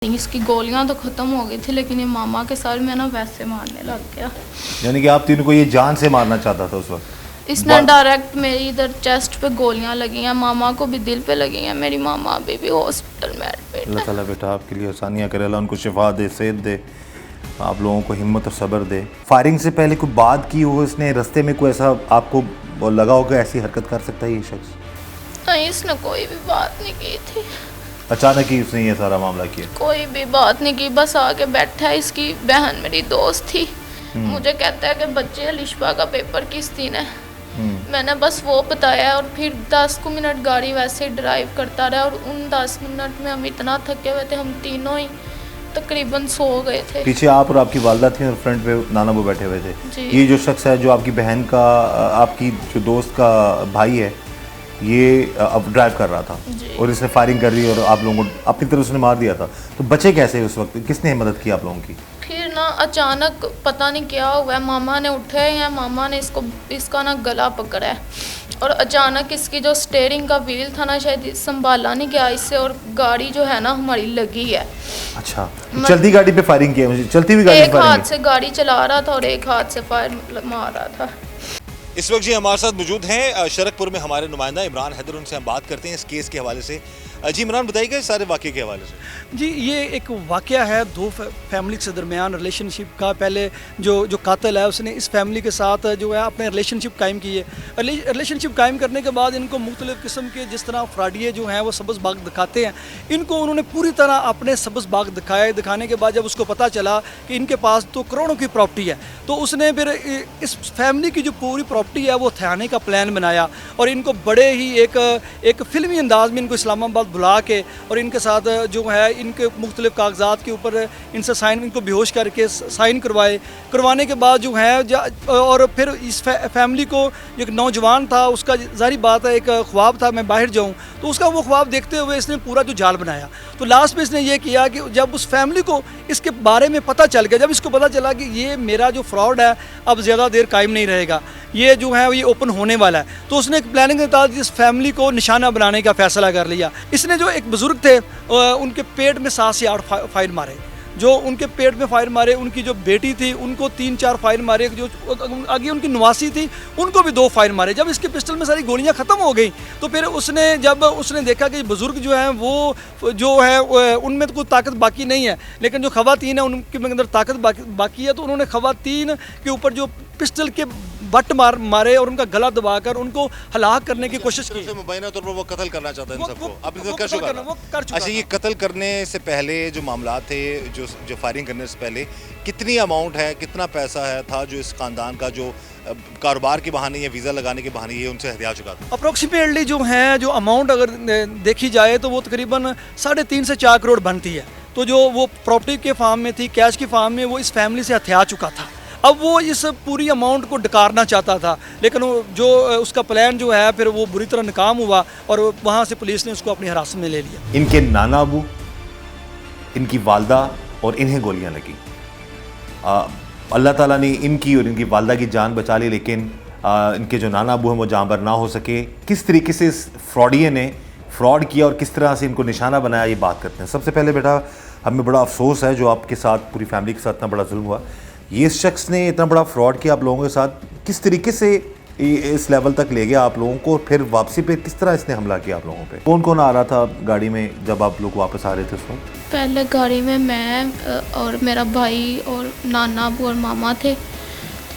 इसकी गोलियां तो ख़त्म हो गई थी, लेकिन ये मामा के साथ में ना वैसे मारने लग गया। यानी कि आप तीनों को ये जान से मारना चाहता था उस वक्त? इसने डायरेक्ट मेरी इधर चेस्ट पे गोलियां लगी हैं, मामा को भी दिल पे लगी हैं। मेरी मामा अभी भी हॉस्पिटल में एडमिट है। अल्लाह ताला बेटा आपके लिए आसानियाँ करे, अल्लाह उनको शिफा दे, सेहत दे, आप लोगों को हिम्मत और सब्र दे। फायरिंग से पहले कोई बात की हो इसने, रास्ते में कोई ऐसा आपको लगा होगा ऐसी हरकत कर सकता है ये शख्स? नहीं, इसने कोई भी बात नहीं की थी। अचानक ही उसने ये सारा मामला किया? कोई भी बात नहीं की, बस आके बैठा है। इसकी बहन मेरी दोस्त थी, मुझे कहता है कि बच्चे अलिशबा का पेपर किस दिन है। मैंने बस वो बताया और फिर 10 मिनट गाड़ी वैसे ही ड्राइव करता रहा। और उन 10 मिनट में हम इतना थके हुए थे, हम तीनों ही तकरीबन सो गए थे। पीछे आप और आपकी वालदा थी और फ्रंट पे नाना वो बैठे हुए थे। ये जो शख्स है जो आपकी बहन का, आपकी जो दोस्त का भाई है, ये अब ड्राइव कर रहा था और इसने फायरिंग कर दी और आप लोगों को अपनी तरफ से मार दिया था। तो बचे कैसे उस वक्त, किसने मदद की आप लोगों की? फिर ना अचानक पता नहीं क्या हुआ है, मामा ने उठे हैं, मामा ने इसका ना गला पकड़ा है और अचानक इसकी जो स्टीयरिंग का व्हील था ना, शायद संभाला नहीं गया इससे और गाड़ी जो है ना हमारी लगी है। अच्छा, चलती गाड़ी पे फायरिंग की है? मुझे चलती हुई गाड़ी पे एक हाथ से गाड़ी चला रहा था और एक हाथ से फायर मार रहा था। इस वक्त जी हमारे साथ मौजूद हैं शरकपुर में हमारे नुमाइंदा इमरान हैदर, उनसे हम बात करते हैं इस केस के हवाले से। जी इमरान, बताइएगा इस सारे वाक़े के हवाले से। जी, ये एक वाक़या है दो फैमिली के दरमियान रिलेशनशिप का। पहले जो कातिल है उसने इस फैमिली के साथ जो है अपने रिलेशनशिप कायम की है। रिलेशनशिप कायम करने के बाद इनको मुख्तलिफ़ किस्म के, जिस तरह फ्राडिये जो हैं वो सब्ज़ बाग दिखाते हैं, इनको उन्होंने पूरी तरह अपने सब्ज़ बाग दिखाए। दिखाने के बाद जब उसको पता चला कि इनके पास तो करोड़ों की प्रॉपर्टी है, तो उसने फिर इस फैमिली की जो पूरी प्रॉपर्टी है वो हथियाने का प्लान बनाया और इनको बड़े ही एक फ़िल्मी अंदाज में इनको इस्लामाबाद बुला के और इनके साथ जो है इनके मुख्तलिफ कागजात के ऊपर इनसे साइन, इनको बेहोश करके साइन करवाने के बाद जो है और फिर इस फैमिली को, एक नौजवान था, उसका ज़ाहिर बात है एक ख्वाब था मैं बाहर जाऊं, तो उसका वो ख्वाब देखते हुए इसने पूरा जो जाल बनाया। तो लास्ट में इसने ये किया कि जब उस फैमिली को इसके बारे में पता चल गया, जब इसको पता चला कि ये मेरा जो फ्रॉड है अब ज़्यादा देर कायम नहीं रहेगा, ये जो है ये ओपन होने वाला है, तो उसने एक प्लानिंग के तहत इस फैमिली को निशाना बनाने का फैसला कर लिया। इसने जो एक बुज़ुर्ग थे उनके पेट में 7 से 8 फायर मारे, जो उनके पेट में फायर मारे। उनकी जो बेटी थी उनको 3-4 फायर मारे, जो आगे उनकी नवासी थी उनको भी 2 फायर मारे। जब इसके पिस्टल में सारी गोलियां ख़त्म हो गई तो फिर जब उसने देखा कि बुज़ुर्ग जो हैं वो जो है उनमें तो कोई ताकत बाकी नहीं है, लेकिन जो ख़वातीन है उनके अंदर ताकत बाकी है, तो उन्होंने ख़वातीन के ऊपर जो पिस्टल के बट मारे और उनका गला दबाकर उनको हलाक करने की कोशिश की। मुबैना तौर पर वो कत्ल करना चाहता है इन सबको। अब वो कर चुका। अच्छा, ये कत्ल करने से पहले जो मामला थे, जो फायरिंग करने से पहले कितनी अमाउंट है, कितना पैसा था जो इस खानदान का जो कारोबार के बहाने या वीज़ा लगाने के बहाने ये उनसे हथिया चुका था? अप्रोक्सीमेटली जो है जो अमाउंट अगर देखी जाए तो वो तकरीबन 3.5 से 4 करोड़ बनती है। तो जो वो प्रॉपर्टी के फार्म में थी, कैश की फार्म में, वो इस फैमिली से हथिया चुका था। अब वो इस पूरी अमाउंट को डकारना चाहता था, लेकिन जो उसका प्लान जो है फिर वो बुरी तरह नाकाम हुआ और वहाँ से पुलिस ने उसको अपनी हिरासत में ले लिया। इनके नाना अबू, इनकी वालदा और इन्हें गोलियां लगी। अल्लाह ताला ने इनकी और इनकी वालदा की जान बचा ली, लेकिन इनके जो नाना अबू हैं वो जान बर ना हो सके। किस तरीके से इस फ्रॉडिये ने फ्रॉड किया और किस तरह से इनको निशाना बनाया, ये बात करते हैं। सबसे पहले बेटा, हमें बड़ा अफसोस है जो आपके साथ, पूरी फैमिली के साथ इतना बड़ा जुल्म हुआ। ये शख्स ने इतना बड़ा फ्रॉड किया आप लोगों के साथ, किस तरीके से इस लेवल तक ले गया आप लोगों को, फिर वापसी पे किस तरह इसने हमला किया आप लोगों पे? कौन कौन आ रहा था गाड़ी में जब आप लोग वापस आ रहे थे उस वक्त? पहले गाड़ी में मैं और मेरा भाई और नाना अबू और मामा थे,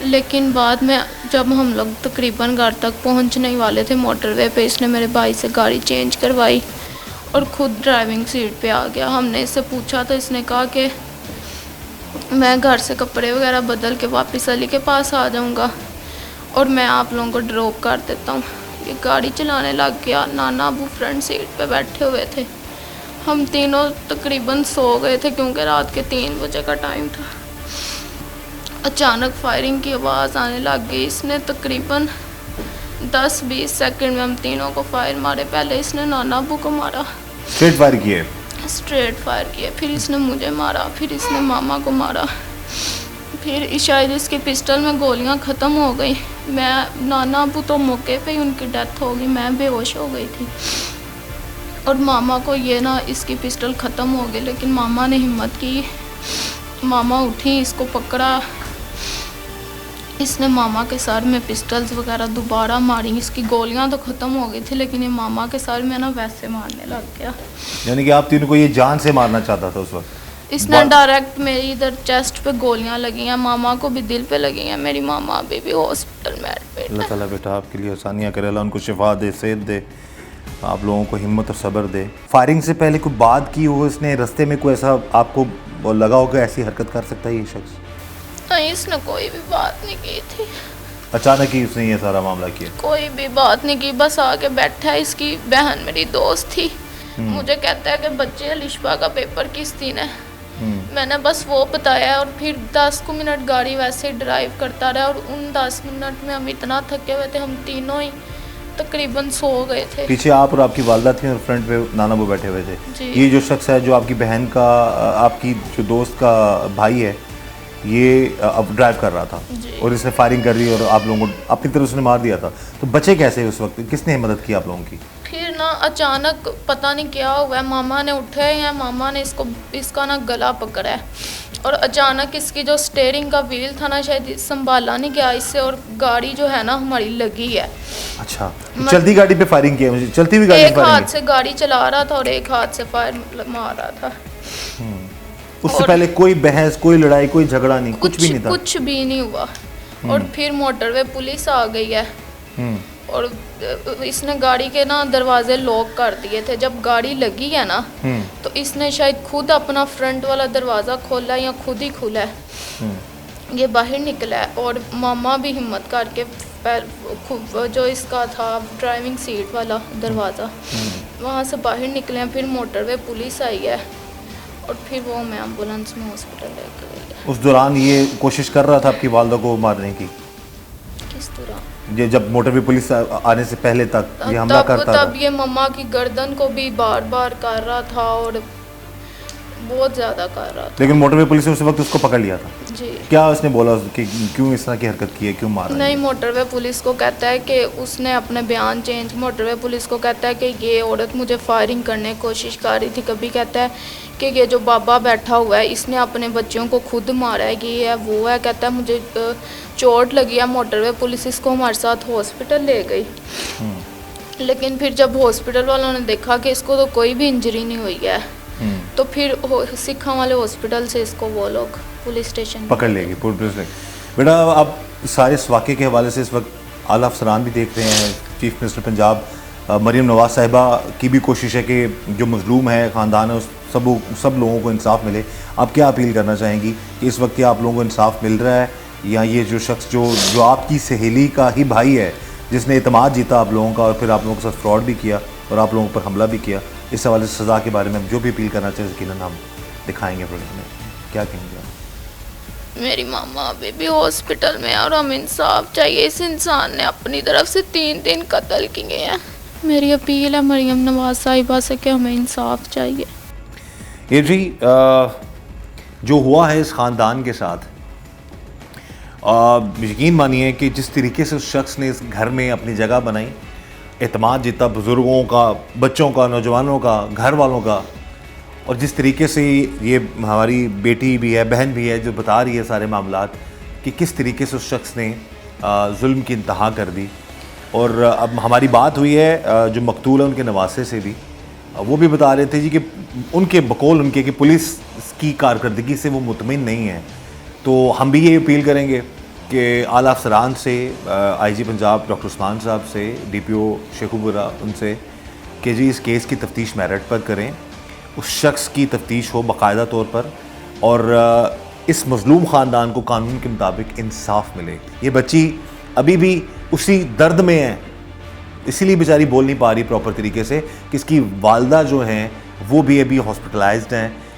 लेकिन बाद में जब हम लोग तकरीबन घर तक पहुंचने वाले थे मोटरवे पे, इसने मेरे भाई से गाड़ी चेंज करवाई और ख़ुद ड्राइविंग सीट पे आ गया। हमने इससे पूछा तो इसने कहा कि मैं घर से कपड़े वगैरह बदल के वापस अली के पास आ जाऊंगा और मैं आप लोगों को ड्रॉप कर देता हूँ। ये गाड़ी चलाने लग गया। नाना अबू फ्रंट सीट पे बैठे हुए थे। हम तीनों तकरीबन सो गए थे क्योंकि रात के 3 बजे का टाइम था। अचानक फायरिंग की आवाज़ आने लग गई। इसने तकरीबन 10-20 सेकंड में हम तीनों को फायर मारे। पहले इसने नाना अबू को मारा, स्ट्रेट फायर किए, फिर इसने मुझे मारा, फिर इसने मामा को मारा, फिर शायद इसके पिस्टल में गोलियां ख़त्म हो गई। मैं नाना अबू तो मौके पे ही उनकी डेथ हो गई, मैं बेहोश हो गई थी। और मामा को ये ना इसकी पिस्टल ख़त्म हो गई, लेकिन मामा ने हिम्मत की, मामा उठी, इसको पकड़ा, इसने मामा के सर में पिस्टल्स वगैरह दोबारा मारी। इसकी गोलियां तो ख़त्म हो गई थी, लेकिन ये मामा के सर में ना वैसे मारने लग गया। यानी कि आप तीनों को ये जान से मारना चाहता था उस वक्त? इसने डायरेक्ट मेरी इधर चेस्ट पे गोलियां लगी हैं, मामा को भी दिल पे लगी हैं। मेरी मामा अभी भी हॉस्पिटल में एडमिट अल्लाह है। ताला बेटा आपके लिए आसानियाँ करे, अल्लाह उनको शिफा दे, सेहत दे, आप लोगों को हिम्मत और सब्र दे। फायरिंग से पहले कोई बात की हो इसने, रास्ते में कोई ऐसा आपको लगा हो कि ऐसी हरकत कर सकता है ये शख्स? नहीं, इसने कोई भी बात नहीं की थी, अचानक ही उसने ये सारा मामला किया? कोई भी बात नहीं की, बस आके बैठा है। इसकी बहन मेरी दोस्त थी, मुझे कहता है कि बच्चे अलिशबा का पेपर किस दिन है। मैंने बस वो बताया और फिर 10 मिनट गाड़ी वैसे ही ड्राइव करता रहा, और उन 10 मिनट में हम इतना थके हुए थे, हम तीनों ही तकरीबन सो गए थे। पीछे आप और आपकी वालदा थी और फ्रंट पे नाना वो बैठे हुए थे। जी। ये जो शख्स है जो आपकी बहन का, आपकी जो दोस्त का भाई है, ये अब ड्राइव कर रहा था जी। और इसने फायरिंग कर दी और आप लोगों को अपनी तरफ से मार दिया था। तो बचे कैसे उस वक्त, किसने मदद की आप लोगों की? फिर ना अचानक पता नहीं क्या हुआ है, मामा ने उठे हैं, मामा ने इसका ना गला पकड़ा है, और अचानक इसकी जो स्टेयरिंग का व्हील था ना, शायद संभाला नहीं गया इससे, और गाड़ी जो है ना हमारी लगी है। अच्छा, चलती गाड़ी पे फायरिंग किया? मुझे चलती हुई गाड़ी पे एक फायरिंग हाथ से गाड़ी चला रहा था और एक हाथ से फायर मार रहा था। उससे और- पहले कोई बहस, कोई लड़ाई, कोई झगड़ा नहीं, कुछ भी नहीं था? कुछ भी नहीं हुआ। और फिर मोटरवे पुलिस आ गई है, हम्म, और इसने गाड़ी के ना दरवाजे लॉक कर दिए थे। जब गाड़ी लगी है ना, तो इसने शायद खुद अपना फ्रंट वाला दरवाज़ा खोला या खुद ही खुला है, ये बाहर निकला है। और मामा भी हिम्मत करके जो इसका था ड्राइविंग सीट वाला दरवाज़ा, वहाँ से बाहर निकले हैं। फिर मोटरवे पुलिस आई है, और फिर वो मैं एम्बुलेंस में हॉस्पिटल लेकर गई है। उस दौरान ये कोशिश कर रहा था आपकी वालदा को मारने की? किस तरह? ये जब मोटरवे पुलिस आने से पहले तक ये हमला करता था? तब ये मम्मा की गर्दन को भी बार बार कर रहा था, और बहुत ज़्यादा कर रहा था। लेकिन मोटरवे पुलिस ने उस वक्त उसको पकड़ लिया था? जी। क्या उसने बोला कि क्यों इस तरह की हरकत की है, क्यों मारा? नहीं, मोटरवे पुलिस को कहता है कि उसने अपने बयान चेंज, मोटरवे पुलिस को कहता है कि ये औरत मुझे फायरिंग करने की कोशिश कर रही थी। कभी कहता है कि ये जो बाबा बैठा हुआ है इसने अपने बच्चों को खुद मारा है, ये है वो है। कहता है मुझे चोट लगी है। मोटरवे पुलिस इसको हमारे साथ हॉस्पिटल ले गई, लेकिन फिर जब हॉस्पिटल वालों ने देखा कि इसको तो कोई भी इंजरी नहीं हुई है, तो फिर सिखा वाले हॉस्पिटल से इसको वो लोग पुलिस स्टेशन पकड़ लेगी पुलिस ने। बेटा आप सारे इस वाक़े के हवाले से इस वक्त आला अफसरान भी देख रहे हैं, चीफ मिनिस्टर पंजाब मरीम नवाज साहिबा की भी कोशिश है कि जो मजलूम है ख़ानदान है उस सब लोगों को इंसाफ मिले। आप क्या अपील करना चाहेंगी कि इस वक्त क्या आप लोगों को इंसाफ मिल रहा है, या ये जो शख्स जो आपकी सहेली का ही भाई है जिसने इतमाद जीता आप लोगों का और फिर आप लोगों के साथ फ्रॉड भी किया और आप लोगों पर हमला भी किया, इस हवाले से सज़ा के बारे में हम जो भी अपील करना चाहिए यकीनन हम दिखाएंगे प्रोग्राम में, क्या कहेंगे आप? मेरी मामा अभी भी हॉस्पिटल में है, और हम इंसाफ चाहिए। इस इंसान ने अपनी तरफ से 3 कत्ल किए हैं। मेरी अपील है मरीम नवाज साहिबा से कि हमें इंसाफ चाहिए। ये जी जो हुआ है इस ख़ानदान के साथ, यकीन मानिए कि जिस तरीके से उस शख्स ने इस घर में अपनी जगह बनाई, एतमाद जीता बुज़ुर्गों का, बच्चों का, नौजवानों का, घर वालों का, और जिस तरीके से ये हमारी बेटी भी है, बहन भी है जो बता रही है सारे मामलात कि किस तरीके से उस शख्स ने जुल्म की इंतहा कर दी। और अब हमारी बात हुई है जो मकतूल है उनके नवासे से भी, वो भी बता रहे थे जी कि उनके बकौल उनके कि पुलिस की कारकर्दगी से वो मुतमिन नहीं है। तो हम भी ये अपील करेंगे कि आला अफसरान से, आईजी पंजाब डॉक्टर उस्मान साहब से, डीपीओ शेखुपुरा उनसे कि जी इस केस की तफ्तीश मेरिट पर करें, उस शख्स की तफ्तीश हो बाकायदा तौर पर, और इस मजलूम ख़ानदान को कानून के मुताबिक इंसाफ मिले। ये बच्ची अभी भी उसी दर्द में है, इसीलिए बेचारी बोल नहीं पा रही प्रॉपर तरीके से कि इसकी वालदा जो हैं वो भी अभी हॉस्पिटलाइज्ड हैं,